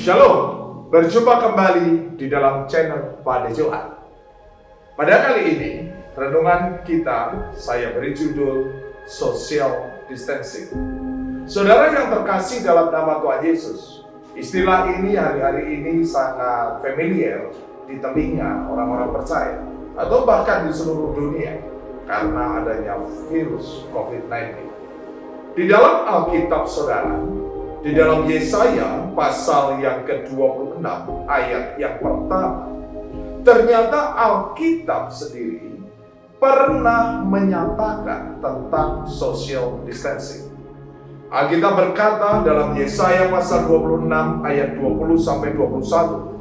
Shalom, berjumpa kembali di dalam channel Pada Johan. Pada kali ini, renungan kita saya beri judul Social Distancing. Saudara yang terkasih dalam nama Tuhan Yesus, istilah ini hari-hari ini sangat familiar di telinga orang-orang percaya atau bahkan di seluruh dunia karena adanya virus COVID-19. Di dalam Alkitab saudara, di dalam Yesaya pasal yang ke-26 ayat yang pertama, ternyata Alkitab sendiri pernah menyatakan tentang social distancing. Alkitab berkata dalam Yesaya pasal 26 ayat 20-21,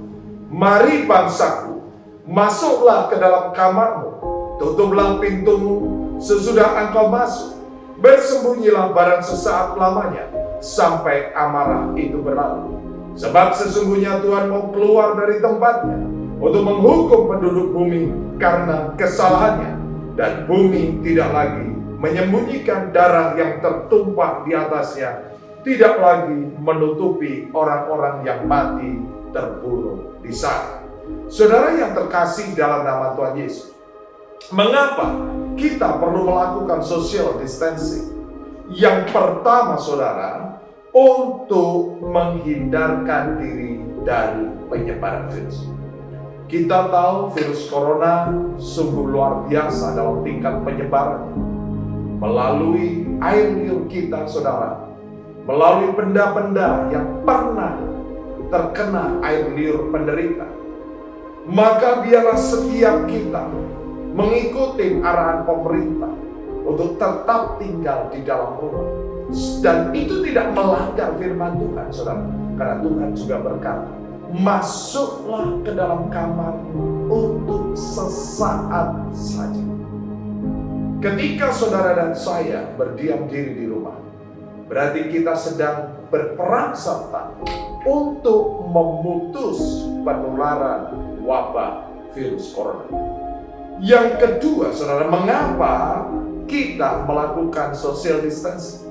"Mari bangsaku, masuklah ke dalam kamarmu, tutuplah pintumu sesudah engkau masuk, bersembunyilah barang sesaat lamanya, sampai amarah itu berlalu. Sebab sesungguhnya Tuhan mau keluar dari tempatnya untuk menghukum penduduk bumi karena kesalahannya, dan bumi tidak lagi menyembunyikan darah yang tertumpah di atasnya, tidak lagi menutupi orang-orang yang mati terbunuh di sana." Saudara yang terkasih dalam nama Tuhan Yesus, mengapa kita perlu melakukan social distancing? Yang pertama saudara, untuk menghindarkan diri dari penyebaran virus. Kita tahu virus corona sungguh luar biasa dalam tingkat penyebarannya. Melalui air liur kita saudara, melalui benda-benda yang pernah terkena air liur penderita. Maka biarlah setiap kita mengikuti arahan pemerintah untuk tetap tinggal di dalam rumah. Dan itu tidak melanggar firman Tuhan, saudara. Karena Tuhan juga berkata, masuklah ke dalam kamar untuk sesaat saja. Ketika saudara dan saya berdiam diri di rumah, berarti kita sedang berperang serta untuk memutus penularan wabah virus corona. Yang kedua, saudara, mengapa kita melakukan social distancing?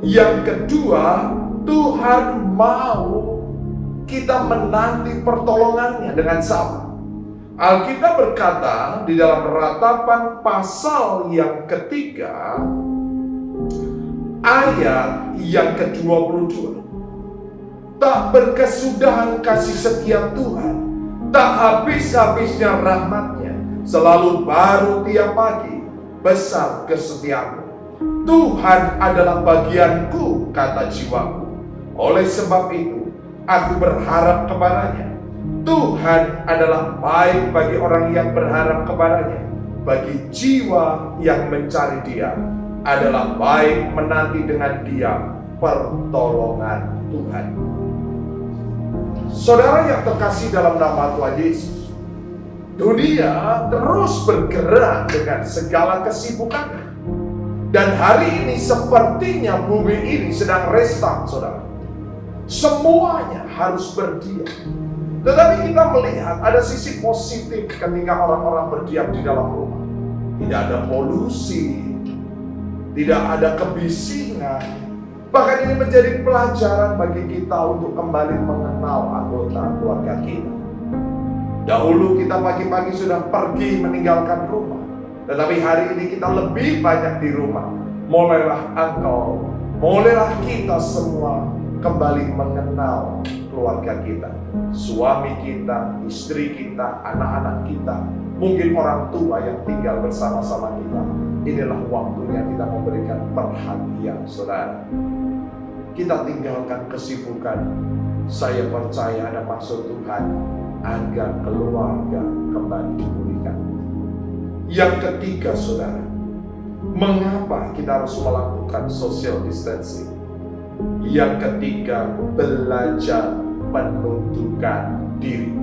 Yang kedua, Tuhan mau kita menanti pertolongannya dengan sabar. Alkitab berkata di dalam Ratapan pasal yang ketiga ayat yang ke-22, "Tak berkesudahan kasih setia Tuhan, tak habis-habisnya rahmatnya, selalu baru tiap pagi, besar kesetiaanmu. Tuhan adalah bagianku," kata jiwaku. "Oleh sebab itu, aku berharap kepadanya." Tuhan adalah baik bagi orang yang berharap kepadanya. Bagi jiwa yang mencari Dia, adalah baik menanti dengan diam pertolongan Tuhan. Saudara yang terkasih dalam nama Tuhan Yesus, dunia terus bergerak dengan segala kesibukannya. Dan hari ini sepertinya bumi ini sedang restart, saudara. Semuanya harus berdiam. Tetapi kita melihat ada sisi positif ketika orang-orang berdiam di dalam rumah. Tidak ada polusi, tidak ada kebisingan. Bahkan ini menjadi pelajaran bagi kita untuk kembali mengenal anggota keluarga kita. Dahulu kita pagi-pagi sudah pergi meninggalkan rumah, tetapi hari ini kita lebih banyak di rumah. Mulailah kita semua kembali mengenal keluarga kita, suami kita, istri kita, anak-anak kita, mungkin orang tua yang tinggal bersama-sama kita. Inilah waktunya kita memberikan perhatian, saudara. Kita tinggalkan kesibukan. Saya percaya ada maksud Tuhan agar keluarga kembali dipulihkan. Yang ketiga, saudara, mengapa kita harus melakukan social distancing? Yang ketiga, belajar menundukkan diri.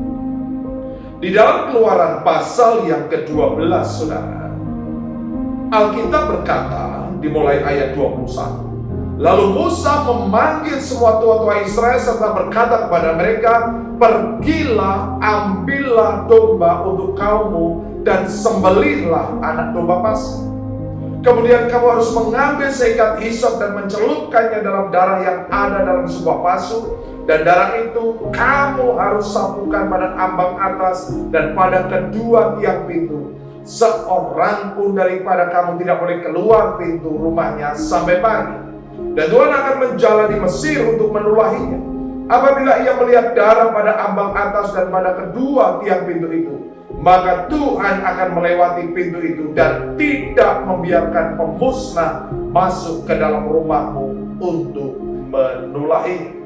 Di dalam Keluaran pasal yang ke-12, saudara, Alkitab berkata, dimulai ayat 21, "Lalu Musa memanggil semua tua-tua Israel serta berkata kepada mereka, pergilah, ambillah domba untuk kaummu dan sembelihlah anak domba Paskah. Kemudian kamu harus mengambil seikat hisop dan mencelupkannya dalam darah yang ada dalam sebuah pasu. Dan darah itu kamu harus sapukan pada ambang atas dan pada kedua tiang pintu. Seorang pun daripada kamu tidak boleh keluar pintu rumahnya sampai pagi. Dan Tuhan akan menjalani Mesir untuk menulahinya. Apabila ia melihat darah pada ambang atas dan pada kedua tiang pintu itu, maka Tuhan akan melewati pintu itu dan tidak membiarkan pemusnah masuk ke dalam rumahmu untuk menulahinya.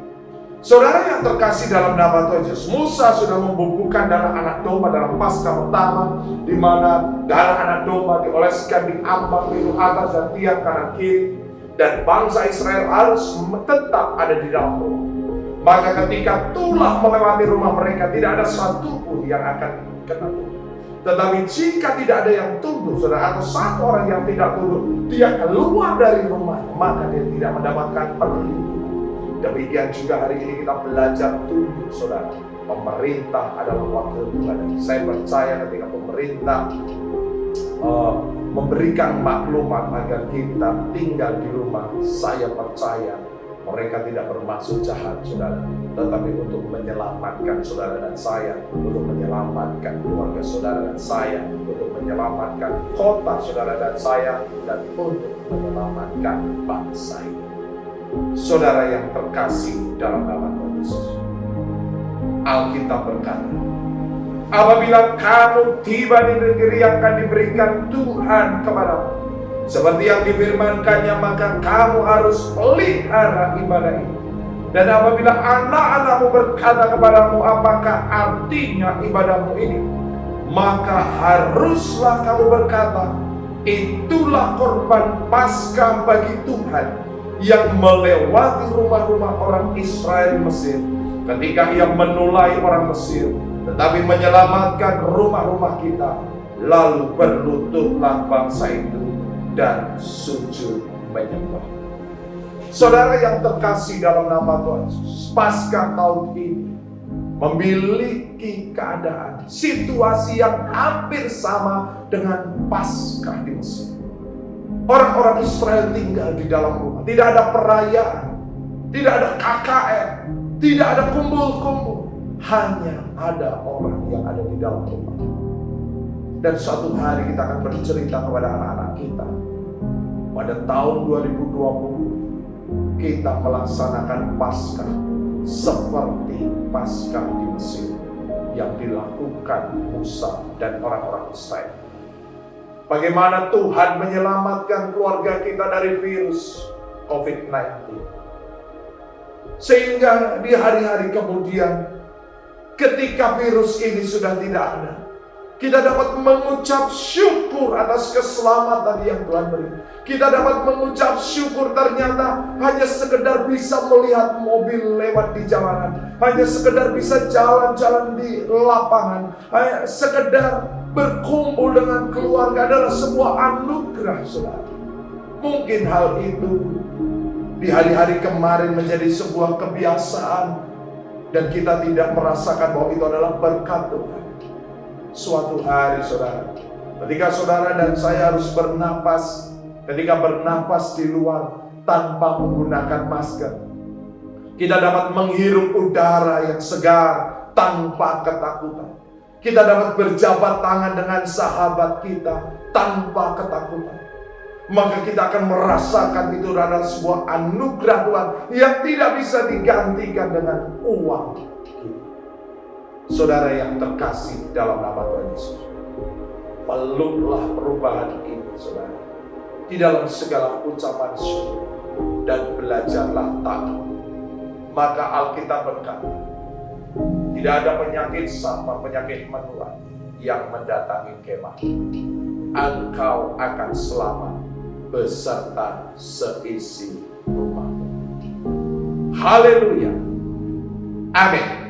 Saudara yang terkasih dalam nama Tuhan Yesus, Musa sudah membubuhkan darah anak domba dalam Paskah pertama, di mana darah anak domba dioleskan di ambang pintu atas dan tiang kanan kiri, dan bangsa Israel harus tetap ada di dalam rumah. Maka ketika tulah melewati rumah mereka, tidak ada satupun yang akan kena tulah. Tetapi jika tidak ada yang tunduk, saudara, atau satu orang yang tidak tunduk, dia keluar dari rumah, maka dia tidak mendapatkan perlindungan. Demikian juga hari ini kita belajar tunduk, saudara. Pemerintah adalah wakil Tuhan. Saya percaya ketika pemerintah memberikan maklumat agar kita tinggal di rumah, saya percaya mereka tidak bermaksud jahat, saudara, tetapi untuk menyelamatkan saudara dan saya, untuk menyelamatkan keluarga saudara dan saya, untuk menyelamatkan kota saudara dan saya, dan untuk menyelamatkan bangsa ini. Saudara yang terkasih dalam nama Tuhan Yesus, Alkitab berkata, apabila kamu tiba di negeri yang akan diberikan Tuhan kepadamu, seperti yang difirmankannya, maka kamu harus pelihara ibadah ini. Dan apabila anak-anakmu berkata kepadamu, apakah artinya ibadahmu ini? Maka haruslah kamu berkata, itulah korban Paskah bagi Tuhan yang melewati rumah-rumah orang Israel di Mesir, ketika ia menulai orang Mesir, tetapi menyelamatkan rumah-rumah kita. Lalu berlututlah bangsa itu dan sujud menyembah. Saudara yang terkasih dalam nama Tuhan Yesus, Paskah tahun ini memiliki keadaan, situasi yang hampir sama dengan Paskah di Mesir. Orang-orang Israel tinggal di dalam rumah, tidak ada perayaan, tidak ada KKN, tidak ada kumpul-kumpul, hanya ada orang yang ada di dalam rumah. Dan suatu hari kita akan bercerita kepada anak-anak kita, pada tahun 2020 kita melaksanakan Paskah seperti Paskah di Mesir yang dilakukan Musa dan orang-orang Israel. Bagaimana Tuhan menyelamatkan keluarga kita dari virus COVID-19. Sehingga di hari-hari kemudian, ketika virus ini sudah tidak ada, kita dapat mengucap syukur atas keselamatan yang Tuhan beri. Kita dapat mengucap syukur ternyata hanya sekedar bisa melihat mobil lewat di jalanan, hanya sekedar bisa jalan-jalan di lapangan, hanya sekedar berkumpul dengan keluarga adalah sebuah anugerah, saudara. Mungkin hal itu di hari-hari kemarin menjadi sebuah kebiasaan dan kita tidak merasakan bahwa itu adalah berkat Tuhan. Suatu hari, saudara, ketika saudara dan saya harus bernapas, ketika bernapas di luar tanpa menggunakan masker, kita dapat menghirup udara yang segar tanpa ketakutan. Kita dapat berjabat tangan dengan sahabat kita tanpa ketakutan. Maka kita akan merasakan itu adalah sebuah anugerah Tuhan yang tidak bisa digantikan dengan uang. Saudara yang terkasih dalam nama Tuhan Yesus, peluklah perubahan ini, saudara, di dalam segala ucapan syukur dan belajarlah taat. Maka Alkitab berkata, tidak ada penyakit sama penyakit menular yang mendatangi kemah. Engkau akan selamat beserta seisi rumahmu. Haleluya. Amin.